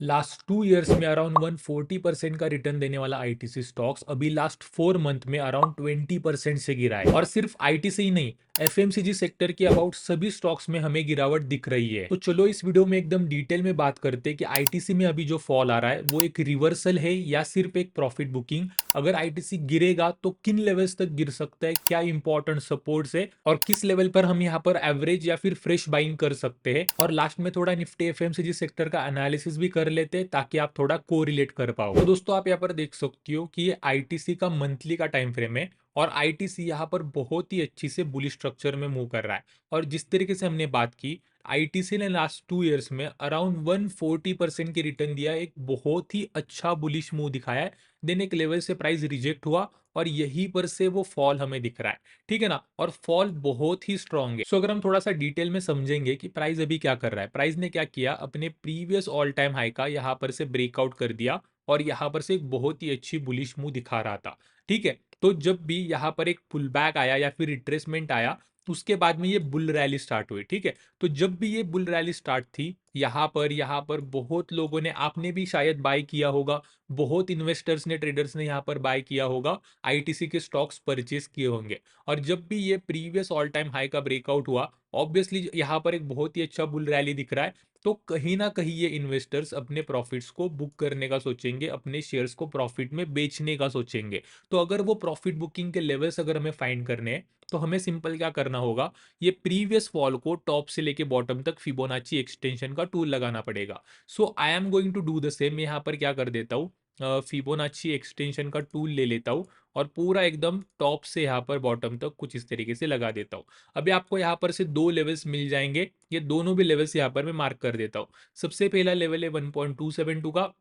Last 2 years में around 140% का return देने वाला आईटीसी स्टॉक्स अभी लास्ट 4 मंथ में अराउंड 20% से गिरा है। और सिर्फ आईटीसी ही नहीं, एफएमसीजी सेक्टर के अबाउट सभी स्टॉक्स में हमें गिरावट दिख रही है। तो चलो इस वीडियो में एकदम डिटेल में बात करते हैं कि आईटीसी में अभी जो फॉल आ रहा है वो एक रिवर्सल है या सिर्फ एक प्रॉफिट बुकिंग। अगर आईटीसी गिरेगा तो किन लेवल्स तक गिर सकता है, क्या इंपॉर्टेंट सपोर्ट्स है और किस लेवल पर हम यहाँ पर एवरेज या फिर फ्रेश बाइंग कर सकते हैं। और लास्ट में थोड़ा निफ्टी एफएमसीजी सेक्टर का एनालिसिस भी कर लेते हैं ताकि आप थोड़ा कोरिलेट कर पाओ। तो दोस्तों आप यहाँ पर देख सकती हो कि ये आईटीसी का मंथली का टाइम फ्रेम है और आईटीसी यहाँ पर बहुत ही अच्छी से बुलिश स्ट्रक्चर में मूव कर रहा है। और जिस तरीके से हमने बात की, आईटीसी ने लास्ट 2 इयर्स में अराउंड 140% की रिटर्न दिया, एक बहुत ही अच्छा बुलिश मूव दिखाया है। देन एक लेवल से प्राइस रिजेक्ट हुआ और यहीं पर से वो फॉल हमें दिख रहा है, ठीक है ना। और फॉल बहुत ही स्ट्रांग है। सो अगर हम थोड़ा सा डिटेल में समझेंगे कि प्राइस अभी क्या कर रहा है, प्राइस ने क्या किया, अपने प्रीवियस ऑल टाइम हाई का यहाँ पर से ब्रेकआउट कर दिया और यहाँ पर से एक बहुत ही अच्छी बुलिश मूव दिखा रहा था, ठीक है। तो जब भी यहाँ पर एक पुल बैक आया या फिर रिट्रेसमेंट आया, उसके बाद में ये बुल रैली स्टार्ट हुई, ठीक है। तो जब भी ये बुल रैली स्टार्ट थी, यहाँ पर बहुत लोगों ने, आपने भी शायद बाय किया होगा, बहुत इन्वेस्टर्स ने, ट्रेडर्स ने यहाँ पर बाय किया होगा, आईटीसी के स्टॉक्स परचेस किए होंगे। और जब भी ये प्रीवियस ऑल टाइम हाई का ब्रेकआउट हुआ, ऑब्वियसली यहाँ पर एक बहुत ही अच्छा बुल रैली दिख रहा है। तो कहीं ना कहीं ये इन्वेस्टर्स अपने प्रॉफिट्स को बुक करने का सोचेंगे, अपने शेयर्स को प्रॉफिट में बेचने का सोचेंगे। तो अगर वो प्रॉफिट बुकिंग के लेवल्स अगर हमें फाइंड करने हैं, तो हमें सिंपल क्या करना होगा, ये प्रीवियस फॉल को टॉप से लेके बॉटम तक फिबोनाची एक्सटेंशन का टूल लगाना पड़ेगा। So I am going to do the same. मैं यहाँ पर क्या कर देता हूँ, फिबोनाची एक्सटेंशन का टूल ले लेता हूँ और पूरा एकदम टॉप से यहाँ पर बॉटम तक कुछ इस तरीके से लगा देता हूँ। अभी आपको यहाँ पर से दो लेवल्स मिल जाएंगे, ये दोनों भी लेवल्स यहाँ पर मैं मार्क कर देता हूँ। सबसे पहला लेवल है 1.272 का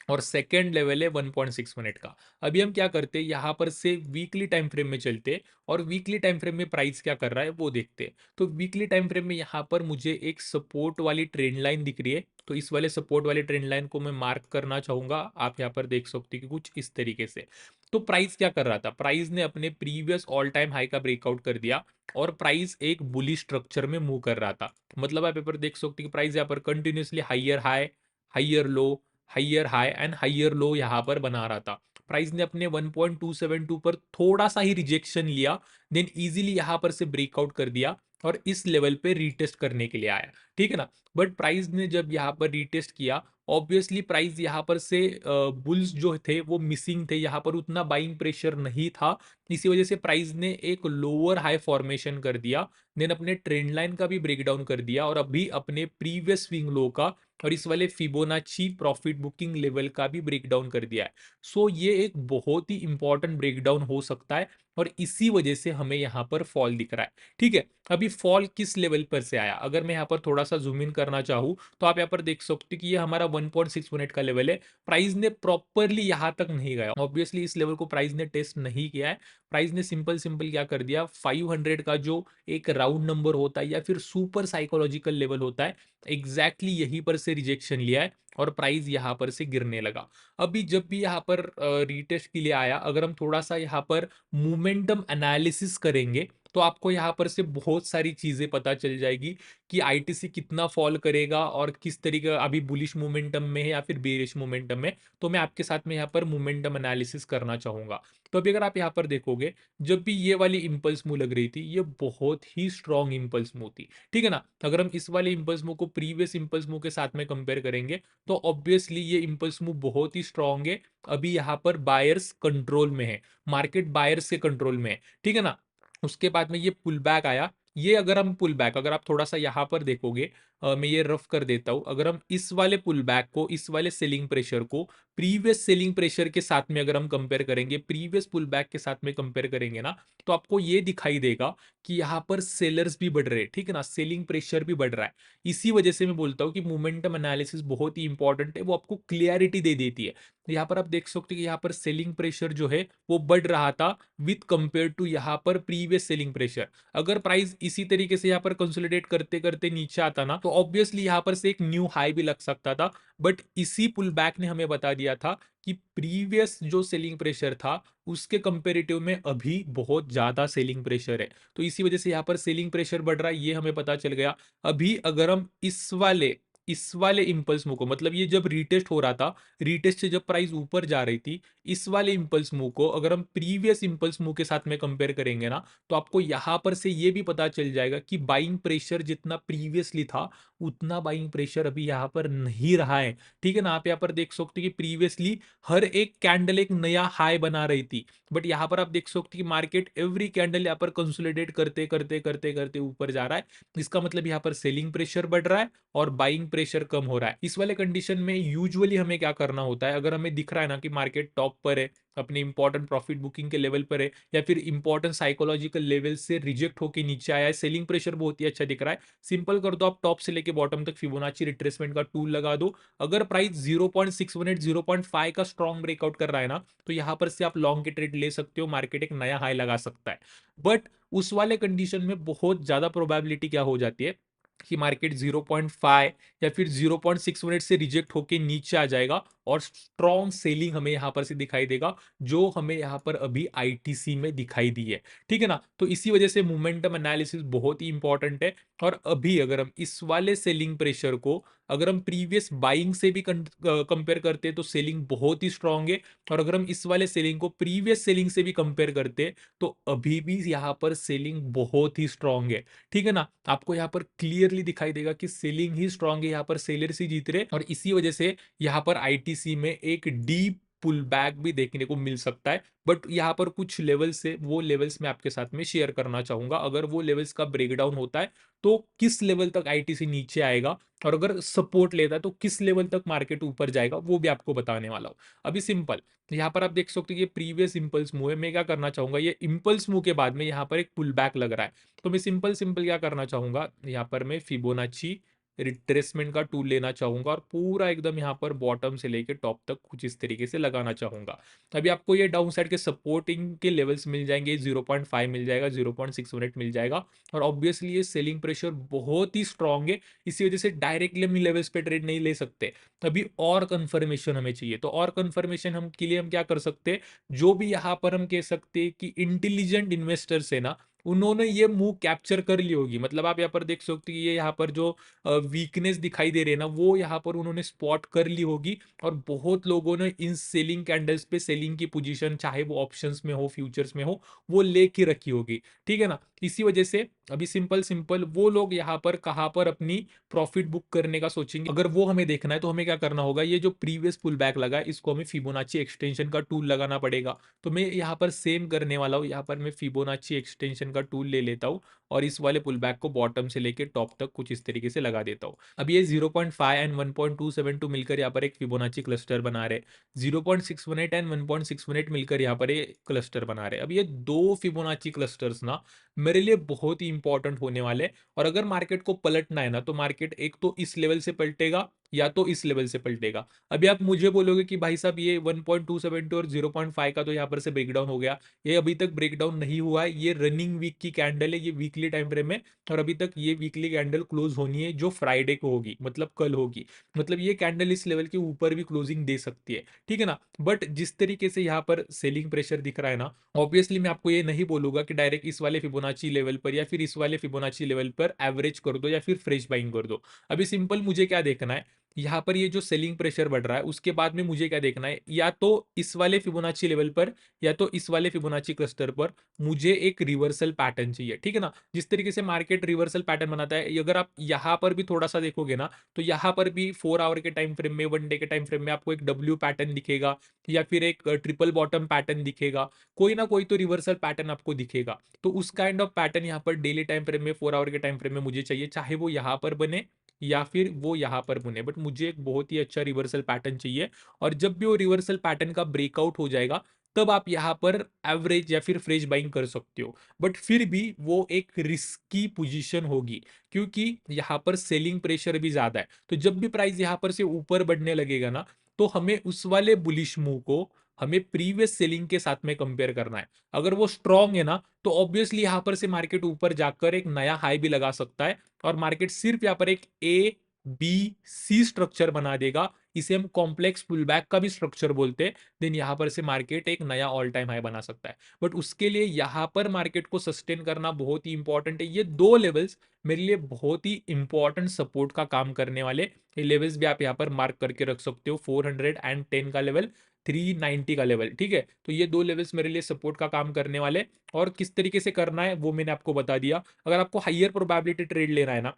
और सेकेंड लेवल है 1.618 का। अभी हम क्या करते हैं, यहाँ पर से वीकली टाइम फ्रेम में चलते हैं और वीकली टाइम फ्रेम में प्राइस क्या कर रहा है वो देखते हैं। तो वीकली टाइम फ्रेम में यहाँ पर मुझे एक सपोर्ट वाली ट्रेंड लाइन दिख रही है, तो इस वाले सपोर्ट वाले ट्रेंड लाइन को मैं मार्क करना चाहूंगा। आप यहाँ पर देख सकते हो कि कुछ इस तरीके से। तो प्राइस क्या कर रहा था, प्राइस ने अपने प्रीवियस ऑल टाइम हाई का ब्रेकआउट कर दिया और प्राइस एक बुलिश स्ट्रक्चर में मूव कर रहा था। मतलब आप यहाँ पर देख सकते हो कि प्राइस यहाँ पर continuously higher high, higher low, higher high and higher low यहाँ पर बना रहा था। प्राइस ने अपने 1.272 पर थोड़ा सा ही रिजेक्शन लिया, देन इजीली यहाँ पर से ब्रेकआउट कर दिया और इस लेवल पे रीटेस्ट करने के लिए आया, ठीक है ना। बट प्राइस ने जब यहाँ पर रीटेस्ट किया, ऑब्वियसली प्राइस यहाँ पर से बुल्स जो थे वो मिसिंग थे, यहाँ पर उतना बाइंग प्रेशर नहीं था। इसी वजह से प्राइस ने एक लोअर हाई फॉर्मेशन कर दिया, देन अपने ट्रेंड लाइन का भी ब्रेकडाउन कर दिया और अभी अपने प्रीवियस स्विंग लो का और इस वाले फिबोनाची प्रॉफिट बुकिंग लेवल का भी ब्रेकडाउन कर दिया है। सो ये एक बहुत ही इंपॉर्टेंट ब्रेकडाउन हो सकता है और इसी वजह से हमें यहाँ पर फॉल दिख रहा है, ठीक है। अभी फॉल किस लेवल पर से आया, अगर मैं यहाँ पर थोड़ा सा जूम इन करना चाहूँ तो आप यहाँ पर देख सकते हो कि ये हमारा 1.618 का लेवल है। प्राइस ने प्रॉपरली यहाँ तक नहीं गया, ऑब्वियसली इस लेवल को प्राइस ने टेस्ट नहीं किया है। प्राइस ने सिंपल सिंपल क्या कर दिया, 500 का जो एक राउंड नंबर होता है या फिर सुपर साइकोलॉजिकल लेवल होता है, एग्जैक्टली यहीं पर से रिजेक्शन लिया है और प्राइस यहाँ पर से गिरने लगा। अभी जब भी यहाँ पर रीटेस्ट के लिए आया, अगर हम थोड़ा सा यहाँ पर मोमेंटम एनालिसिस करेंगे तो आपको यहाँ पर से बहुत सारी चीजें पता चल जाएगी कि आईटीसी कितना फॉल करेगा और किस तरीके का अभी बुलिश मोमेंटम में है या फिर बेरिश मोमेंटम में। तो मैं आपके साथ में यहाँ पर मोमेंटम एनालिसिस करना चाहूंगा। तो अभी अगर आप यहाँ पर देखोगे, जब भी ये वाली इंपल्स मूव लग रही थी, ये बहुत ही स्ट्रॉन्ग इंपल्स मूव थी, ठीक है ना। अगर हम इस वाले इंपल्स मूव को प्रीवियस इंपल्स मूव के साथ में कंपेयर करेंगे तो ऑब्वियसली ये इंपल्स मूव बहुत ही स्ट्रॉन्ग है। अभी यहाँ पर बायर्स कंट्रोल में है, मार्केट बायर्स के कंट्रोल में है, ठीक है ना। उसके बाद में ये पुल बैक आया, ये अगर हम पुल बैक, अगर आप थोड़ा सा यहाँ पर देखोगे, मैं ये रफ कर देता हूं, अगर हम इस वाले पुल बैक को, इस वाले सेलिंग प्रेशर को प्रीवियस सेलिंग प्रेशर के साथ में अगर हम कंपेयर करेंगे, प्रीवियस पुल बैक के साथ में कंपेयर करेंगे ना, तो आपको ये दिखाई देगा कि यहाँ पर सेलर्स भी बढ़ रहे हैं, ठीक है ना, सेलिंग प्रेशर भी बढ़ रहा है। इसी वजह से मैं बोलता हूँ कि मोमेंटम एनालिसिस बहुत ही इंपॉर्टेंट है, वो आपको क्लियरिटी दे देती है। यहाँ पर आप देख सकते हो कि यहाँ पर सेलिंग प्रेशर जो है वो बढ़ रहा था विथ कंपेयर टू यहाँ पर प्रीवियस सेलिंग प्रेशर। अगर प्राइस इसी तरीके से यहाँ पर कंसोलिडेट करते करते नीचे आता ना, तो ऑब्वियसली यहाँ पर से एक न्यू हाई भी लग सकता था। बट इसी पुल बैक ने हमें बता दिया था कि प्रीवियस जो सेलिंग प्रेशर था उसके कंपेरेटिव में अभी बहुत ज्यादा सेलिंग प्रेशर है। तो इसी वजह से यहाँ पर सेलिंग प्रेशर बढ़ रहा है, ये हमें पता चल गया। अभी अगर हम इस वाले इस वाले इम्पल्स मूव को, मतलब ये जब रीटेस्ट हो रहा था, रीटेस्ट से जब प्राइस ऊपर जा रही थी, इस वाले इम्पल्स मूव को अगर हम प्रीवियस इम्पल्स मूव के साथ में कंपेयर करेंगे ना, तो आपको यहां पर से ये भी पता चल जाएगा कि बाइंग प्रेशर जितना प्रीवियसली था, उतना बाइंग प्रेशर अभी यहां पर नहीं रहा है। ठीक है ना, आप यहां पर देख सकते हो कि प्रीवियसली हर एक कैंडल एक नया हाई बना रही थी, बट यहां पर आप देख सकते हो कि मार्केट एवरी कैंडल यहां पर कंसोलिडेट करते करते करते करते ऊपर जा रहा है। इसका मतलब यहां पर सेलिंग प्रेशर बढ़ रहा है और बाइंग प्रेशर कम हो रहा है। इस वाले कंडीशन में यूजुअली हमें क्या करना होता है, अगर हमें दिख रहा है ना कि मार्केट टॉप पर है, अपने इंपॉर्टेंट प्रॉफिट बुकिंग के लेवल पर है, या फिर इंपॉर्टेंट साइकोलॉजिकल लेवल से रिजेक्ट होकर नीचे आया है, सेलिंग प्रेशर बहुत ही अच्छा दिख रहा है, सिंपल कर दो, आप टॉप से लेके बॉटम तक फिबोनाची रिट्रेसमेंट का टूल लगा दो। अगर प्राइस 0.618 0.5 का स्ट्रॉन्ग ब्रेकआउट कर रहा है ना, तो यहां पर से आप लॉन्ग के ट्रेड ले सकते हो, मार्केट एक नया हाई लगा सकता है। बट उस वाले कंडीशन में बहुत ज्यादा प्रोबेबिलिटी क्या हो जाती है कि मार्केट 0.5 या फिर 0.6 मिनट से रिजेक्ट होके नीचे आ जाएगा और स्ट्रॉन्ग सेलिंग हमें यहां पर से दिखाई देगा, जो हमें यहां पर अभी आईटीसी में दिखाई दी है। ठीक है ना, तो इसी वजह से मोमेंटम एनालिसिस बहुत ही इंपॉर्टेंट है। और अभी अगर हम इस वाले सेलिंग प्रेशर को अगर हम प्रीवियस बाइंग से भी कंपेयर करते हैं तो सेलिंग बहुत ही स्ट्रांग है। और अगर हम इस वाले सेलिंग को प्रीवियस सेलिंग से भी कंपेयर करते हैं तो अभी भी यहां पर सेलिंग बहुत ही स्ट्रांग है। ठीक है ना, आपको यहाँ पर क्लियरली दिखाई देगा कि सेलिंग ही स्ट्रांग है, यहाँ पर सेलर्स ही जीत रहे, और इसी वजह से यहाँ पर आईटीसी में एक डीप पुल बैक भी देखने को मिल सकता है। बट यहाँ पर कुछ लेवल्स से वो लेवल्स मैं आपके साथ में शेयर करना चाहूंगा, अगर वो लेवल्स का ब्रेकडाउन होता है तो किस लेवल तक आईटीसी नीचे आएगा, और अगर सपोर्ट लेता है तो किस लेवल तक मार्केट ऊपर जाएगा, वो भी आपको बताने वाला हूं। अभी सिंपल यहाँ पर आप देख सकते हो कि ये प्रीवियस इंपल्स मूव है, मैं क्या करना चाहूंगा, ये इंपल्स मूव के बाद में यहाँ पर एक पुल बैक लग रहा है, तो मैं सिंपल सिंपल क्या करना चाहूंगा, यहाँ पर मैं फिबोनाची रिट्रेसमेंट का टूल लेना चाहूंगा और पूरा एकदम यहाँ पर बॉटम से लेके टॉप तक कुछ इस तरीके से लगाना चाहूंगा। अभी आपको ये डाउन साइड के सपोर्टिंग के लेवल्स मिल जाएंगे, 0.5 मिल जाएगा, 0.6 मिनट मिल जाएगा, और ऑब्वियसली ये सेलिंग प्रेशर बहुत ही स्ट्रांग है, इसी वजह से डायरेक्टली हम लेवल्स पे ट्रेड नहीं ले सकते। अभी और कंफर्मेशन हमें चाहिए, तो और कंफर्मेशन हम के लिए हम क्या कर सकते हैं, जो भी यहाँ पर हम कह सकते हैं कि इंटेलिजेंट इन्वेस्टर्स है ना, उन्होंने ये मूव कैप्चर कर ली होगी। मतलब आप यहाँ पर देख सकते हो कि ये यहाँ पर जो वीकनेस दिखाई दे रही है ना, वो यहाँ पर उन्होंने स्पॉट कर ली होगी, और बहुत लोगों ने इन सेलिंग कैंडल्स पे सेलिंग की पोजीशन, चाहे वो ऑप्शंस में हो फ्यूचर्स में हो, वो लेके रखी होगी। ठीक है ना, इसी वजह से अभी सिंपल सिंपल वो लोग यहाँ पर कहाँ पर अपनी प्रॉफिट बुक करने का सोचेंगे, अगर वो हमें देखना है तो हमें क्या करना होगा, ये जो प्रीवियस पुल बैक लगा है इसको हमें फिबोनाची एक्सटेंशन का टूल लगाना पड़ेगा। तो मैं यहाँ पर सेम करने वाला हूँ, यहाँ पर मैं फिबोनाची एक्सटेंशन का टूल ले लेता हूँ और इस वाले पुल बैक को बॉटम से लेके टॉप तक कुछ इस तरीके से लगा देता हूँ। अब ये 0.5 एंड 1.272 मिलकर यहाँ पर एक फिबोनाची क्लस्टर बना रहे, 0.618 एंड 1.618 मिलकर यहाँ पर ये क्लस्टर बना रहे। अब ये दो फिबोनाची क्लस्टर्स ना मेरे लिए बहुत ही इंपॉर्टेंट होने वाले, और अगर मार्केट को पलटना है ना, तो मार्केट एक तो इस लेवल से पलटेगा या तो इस लेवल से पलटेगा। अभी आप मुझे बोलोगे कि भाई साहब ये 1.272 और 0.5 का तो यहाँ पर से ब्रेकडाउन हो गया, ये अभी तक ब्रेकडाउन नहीं हुआ है, ये रनिंग वीक की कैंडल है, ये वीकली टाइम फ्रेम में, और अभी तक ये वीकली कैंडल क्लोज होनी है जो फ्राइडे को होगी, मतलब कल होगी, मतलब ये कैंडल इस लेवल के ऊपर भी क्लोजिंग दे सकती है। ठीक है ना, बट जिस तरीके से यहाँ पर सेलिंग प्रेशर दिख रहा है ना, ऑब्वियसली मैं आपको ये नहीं बोलूंगा कि डायरेक्ट इस वाले फिबोनाची लेवल पर या फिर इस वाले फिबोनाची लेवल पर एवरेज कर दो या फिर फ्रेश बाइंग कर दो। अभी सिंपल मुझे क्या देखना है, यहाँ पर ये जो सेलिंग प्रेशर बढ़ रहा है उसके बाद में मुझे क्या देखना है, या तो इस वाले फिबोनाची लेवल पर या तो इस वाले फिबोनाची क्लस्टर पर मुझे एक रिवर्सल पैटर्न चाहिए। ठीक है ना, जिस तरीके से मार्केट रिवर्सल पैटर्न बनाता है, अगर आप यहाँ पर भी थोड़ा सा देखोगे ना, तो यहाँ पर भी 4 आवर के टाइम फ्रेम में, 1 डे के टाइम फ्रेम में आपको एक डब्ल्यू पैटर्न दिखेगा या फिर एक ट्रिपल बॉटम पैटर्न दिखेगा, कोई ना कोई तो रिवर्सल पैटर्न आपको दिखेगा। तो उस काइंड ऑफ पैटर्न यहाँ पर डेली टाइम फ्रेम में, 4 आवर के टाइम फ्रेम में मुझे चाहिए, चाहे वो यहाँ पर बने या फिर वो यहाँ पर बने, बट मुझे एक बहुत ही अच्छा रिवर्सल पैटर्न चाहिए। और जब भी वो रिवर्सल पैटर्न का ब्रेकआउट हो जाएगा, तब आप यहाँ पर एवरेज या फिर फ्रेश बाइंग कर सकते हो, बट फिर भी वो एक रिस्की पोजीशन होगी, क्योंकि यहाँ पर सेलिंग प्रेशर भी ज्यादा है। तो जब भी प्राइस यहाँ पर से ऊपर बढ़ने लगेगा ना, तो हमें उस वाले बुलिश मूव को हमें प्रीवियस सेलिंग के साथ में कंपेयर करना है। अगर वो स्ट्रांग है ना, तो ऑब्वियसली यहां पर से मार्केट ऊपर जाकर एक नया हाई भी लगा सकता है, और मार्केट सिर्फ यहाँ पर एक ए बी, सी स्ट्रक्चर बना देगा, इसे हम कॉम्प्लेक्स पुलबैक का भी स्ट्रक्चर बोलते हैं, देन यहाँ पर से मार्केट एक नया ऑल टाइम हाई बना सकता है। बट उसके लिए यहाँ पर मार्केट को सस्टेन करना बहुत ही इंपॉर्टेंट है। ये दो लेवल्स मेरे लिए बहुत ही इंपॉर्टेंट सपोर्ट का काम करने वाले, ये लेवल्स भी आप यहाँ पर मार्क करके रख सकते हो, 410 का लेवल, 390 का लेवल, ठीक है। तो ये दो लेवल्स मेरे लिए सपोर्ट का काम करने वाले, और किस तरीके से करना है वो मैंने आपको बता दिया। अगर आपको हाइयर प्रोबेबिलिटी ट्रेड लेना है ना,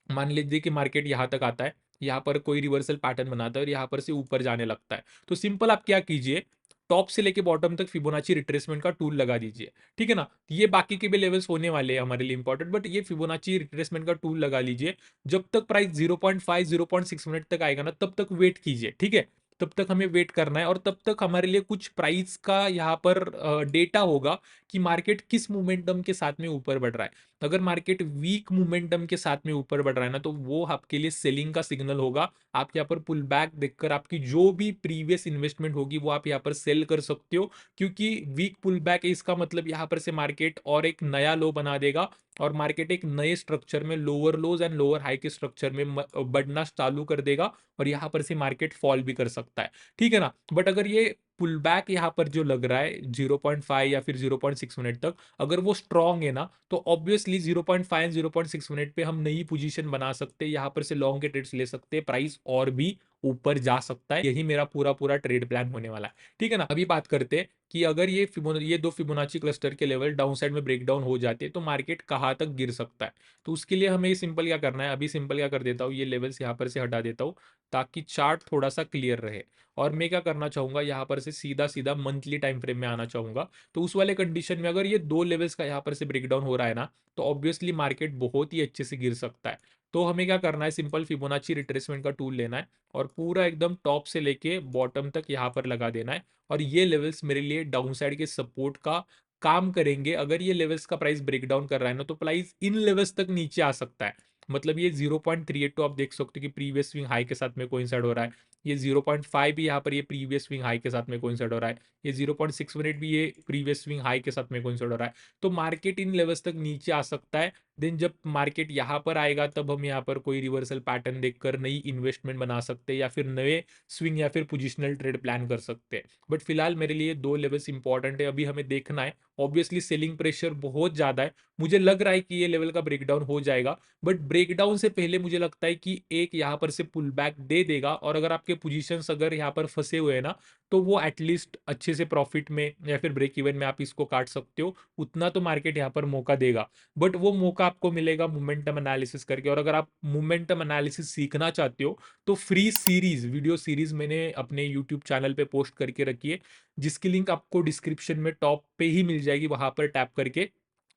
मान लीजिए कि मार्केट यहाँ तक आता है, यहाँ पर कोई रिवर्सल पैटर्न बनाता है और यहाँ पर से ऊपर जाने लगता है, तो सिंपल आप क्या कीजिए, टॉप से लेके बॉटम तक फिबोनाची रिट्रेसमेंट का टूल लगा दीजिए, ठीक है ना। ये बाकी के भी लेवल्स होने वाले हैं हमारे लिए इंपॉर्टेंट, बट ये फिबोनाची रिट्रेसमेंट का टूल लगा लीजिए। जब तक प्राइस 0.5 0.6 मिनट तक आएगा ना, तब तक वेट कीजिए, ठीक है। तब तक हमें वेट करना है, और तब तक हमारे लिए कुछ प्राइस का यहाँ पर डेटा होगा कि मार्केट किस मोमेंटम के साथ में ऊपर बढ़ रहा है। अगर मार्केट वीक मोमेंटम के साथ में ऊपर बढ़ रहा है ना, तो वो आपके लिए सेलिंग का सिग्नल होगा। आप यहाँ पर पुल बैक देखकर आपकी जो भी प्रीवियस इन्वेस्टमेंट होगी वो आप यहाँ पर सेल कर सकते हो, क्योंकि वीक पुल बैक है, इसका मतलब यहाँ पर से मार्केट और एक नया लो बना देगा, और मार्केट एक नए स्ट्रक्चर में, lower lodge and lower high के स्ट्रक्चर में बढ़ना चालू कर देगा, और यहाँ पर से मार्केट फॉल भी कर सकता है, ठीक है ना। बट अगर ये पुल बैक यहाँ पर जो लग रहा है 0.5 या फिर 0.6 मिनट तक, अगर वो स्ट्रांग है ना, तो ऑब्वियसली 0.5 0.6 मिनट पे हम नई पोजीशन बना सकते हैं, यहाँ पर से लॉन्ग के ट्रेड्स ले सकते हैं, प्राइस और भी ऊपर जा सकता है। यही मेरा पूरा पूरा ट्रेड प्लान होने वाला है, ठीक है ना। अभी बात करते हैं कि अगर ये दो फिबोनाची क्लस्टर के लेवल डाउन साइड में ब्रेक डाउन हो जाते हैं, तो मार्केट कहाँ तक गिर सकता है। तो उसके लिए हमें सिंपल क्या करना है, अभी सिंपल क्या कर देता हूँ, ये लेवल्स यहाँ पर से हटा देता हूँ, ताकि चार्ट थोड़ा सा क्लियर रहे। और मैं क्या करना चाहूंगा, यहाँ पर से सीधा सीधा मंथली टाइम फ्रेम में आना चाहूंगा। तो उस वाले कंडीशन में अगर ये दो लेवल्स का यहाँ पर से ब्रेकडाउन हो रहा है ना, तो ऑब्वियसली मार्केट बहुत ही अच्छे से गिर सकता है। तो हमें क्या करना है, सिंपल फिबोनाची रिट्रेसमेंट का टूल लेना है, और पूरा एकदम टॉप से लेके बॉटम तक यहाँ पर लगा देना है, और ये लेवल्स मेरे लिए डाउन साइड के सपोर्ट का काम करेंगे। अगर ये लेवल्स का प्राइस ब्रेकडाउन कर रहा है ना, तो प्राइस इन लेवल्स तक नीचे आ सकता है। मतलब ये 0.38 आप देख सकते हो कि प्रीवियस स्विंग हाई के साथ में कोइंसाइड हो रहा है। ये 0.5 भी यहाँ पर ये प्रीवियस स्विंग हाई के साथ में कोइंसाइड हो रहा है। ये 0.6 मिनट भी ये प्रीवियस स्विंग हाई के साथ में कोइंसाइड हो रहा है। तो मार्केट इन लेवल्स तक नीचे आ सकता है। देन जब मार्केट यहाँ पर आएगा, तब हम यहाँ पर कोई रिवर्सल पैटर्न देखकर नई इन्वेस्टमेंट बना सकते हैं, या फिर नए स्विंग या फिर पोजिशनल ट्रेड प्लान कर सकते हैं। बट फिलहाल मेरे लिए दो लेवल्स इंपॉर्टेंट है, अभी हमें देखना है। ऑब्वियसली सेलिंग प्रेशर बहुत ज्यादा है, मुझे लग रहा है कि ये लेवल का ब्रेकडाउन हो जाएगा, बट ब्रेकडाउन से पहले मुझे लगता है कि एक यहाँ पर से पुल बैक दे देगा, और अगर आपके पोजीशंस अगर यहाँ पर फंसे हुए हैं ना, तो वो एटलीस्ट अच्छे से प्रॉफिट में या फिर ब्रेक इवन में आप इसको काट सकते हो, उतना तो मार्केट यहाँ पर मौका देगा। बट वो मौका आपको मिलेगा मोमेंटम एनालिसिस करके, और अगर आप मोमेंटम एनालिसिस सीखना चाहते हो, तो फ्री सीरीज, वीडियो सीरीज मैंने अपने यूट्यूब चैनल पे पोस्ट करके रखी है, जिसकी लिंक आपको डिस्क्रिप्शन में टॉप पे ही मिल जाएगी, वहां पर टैप करके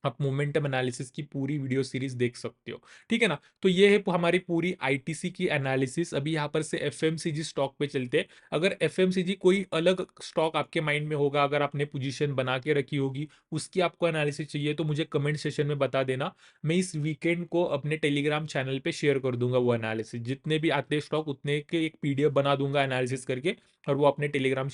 आप मोमेंटम एनालिसिस की पूरी वीडियो सीरीज देख सकते हो, ठीक है ना। तो ये है हमारी पूरी आईटीसी की एनालिसिस। अभी यहाँ पर से एफएमसीजी स्टॉक पे चलते हैं। अगर एफएमसीजी कोई अलग स्टॉक आपके माइंड में होगा, अगर आपने पोजीशन बना के रखी होगी, उसकी आपको एनालिसिस चाहिए, तो मुझे कमेंट सेशन में बता देना। मैं इस वीकेंड को अपने टेलीग्राम चैनल पे शेयर कर दूंगा वो एनालिसिस, जितने भी आते स्टॉक उतने के एक पीडीएफ बना दूंगा एनालिसिस करके, और वो अपने टेलीग्राम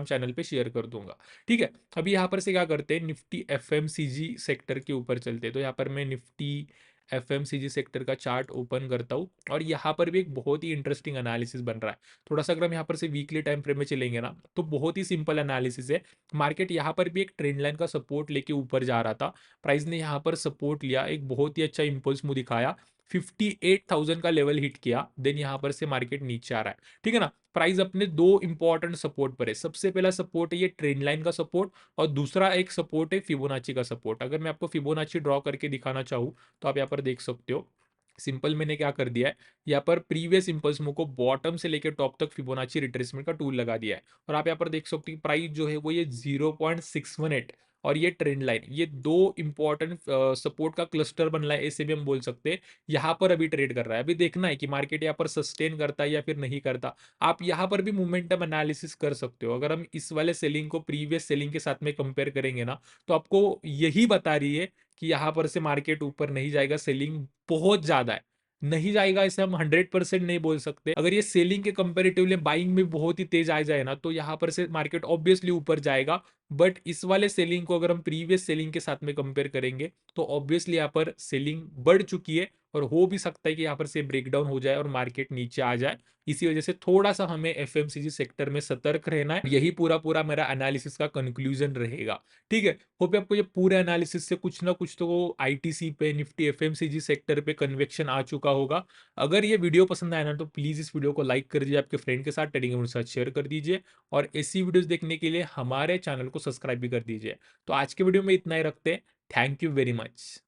चैनल पे शेयर कर दूंगा, ठीक है। अभी यहाँ पर से क्या करते हैं, निफ्टी एफएमसीजी सेक्टर के ऊपर चलते हैं। तो यहाँ पर मैं निफ्टी एफएमसीजी सेक्टर का चार्ट ओपन करता हूँ, और यहाँ पर भी एक बहुत ही इंटरेस्टिंग एनालिसिस बन रहा है। थोड़ा सा अगर हम यहाँ पर से वीकली टाइम फ्रेम में चलेंगे ना, तो बहुत ही सिंपल एनालिसिस है। मार्केट यहाँ पर भी एक ट्रेंड लाइन का सपोर्ट लेके ऊपर जा रहा था, प्राइस ने यहाँ पर सपोर्ट लिया, एक बहुत ही अच्छा इंपल्स मुझे दिखाया, 58,000 का लेवल हिट किया, देन यहाँ पर से मार्केट नीचे आ रहा है, ठीक है ना। प्राइस अपने दो इंपॉर्टेंट सपोर्ट पर है। सबसे पहला सपोर्ट है ये ट्रेंड लाइन का सपोर्ट, और दूसरा एक सपोर्ट है फिबोनाची का सपोर्ट। अगर मैं आपको फिबोनाची ड्रॉ करके दिखाना चाहूँ, तो आप यहाँ पर देख सकते हो। सिंपल मैंने क्या कर दिया है, यहाँ पर प्रीवियस इंपल्स मूव को बॉटम से लेकर टॉप तक फिबोनाची रिट्रेसमेंट का टूल लगा दिया है, और आप यहाँ पर देख सकते हो प्राइस जो है वो ये 0.61 और ये ट्रेंड लाइन, ये दो इंपॉर्टेंट सपोर्ट का क्लस्टर बन रहा है, ऐसे भी हम बोल सकते हैं। यहाँ पर अभी ट्रेड कर रहा है, अभी देखना है कि मार्केट यहाँ पर सस्टेन करता है या फिर नहीं करता। आप यहाँ पर भी मोमेंटम एनालिसिस कर सकते हो। अगर हम इस वाले सेलिंग को प्रीवियस सेलिंग के साथ में कंपेयर करेंगे ना, तो आपको यही बता रही है कि यहाँ पर से मार्केट ऊपर नहीं जाएगा, सेलिंग बहुत ज्यादा है। नहीं जाएगा इसे हम 100% नहीं बोल सकते। अगर ये सेलिंग के कंपेरेटिवली बाइंग में बहुत ही तेज आ जाए ना, तो यहाँ पर से मार्केट ऑब्वियसली ऊपर जाएगा, बट इस वाले सेलिंग को अगर हम प्रीवियस सेलिंग के साथ में कंपेयर करेंगे तो ऑब्वियसली यहाँ पर सेलिंग बढ़ चुकी है और हो भी सकता है कि यहाँ पर से ब्रेकडाउन हो जाए और मार्केट नीचे आ जाए। इसी वजह से थोड़ा सा हमें एफएमसीजी सेक्टर में सतर्क रहना है। यही पूरा पूरा मेरा एनालिसिस का कंक्लूजन रहेगा। ठीक है, होप आपको ये पूरे एनालिसिस से कुछ ना कुछ तो आईटीसी पे, निफ्टी, एफएमसीजी सेक्टर पे कन्वेक्शन आ चुका होगा। अगर ये वीडियो पसंद आया ना तो प्लीज इस वीडियो को लाइक कर दीजिए, आपके फ्रेंड के साथ, टेलीग्राम के साथ शेयर कर दीजिए और ऐसी वीडियोस देखने के लिए हमारे चैनल को सब्सक्राइब भी कर दीजिए। तो आज के वीडियो में इतना ही रखते हैं। Thank you very much.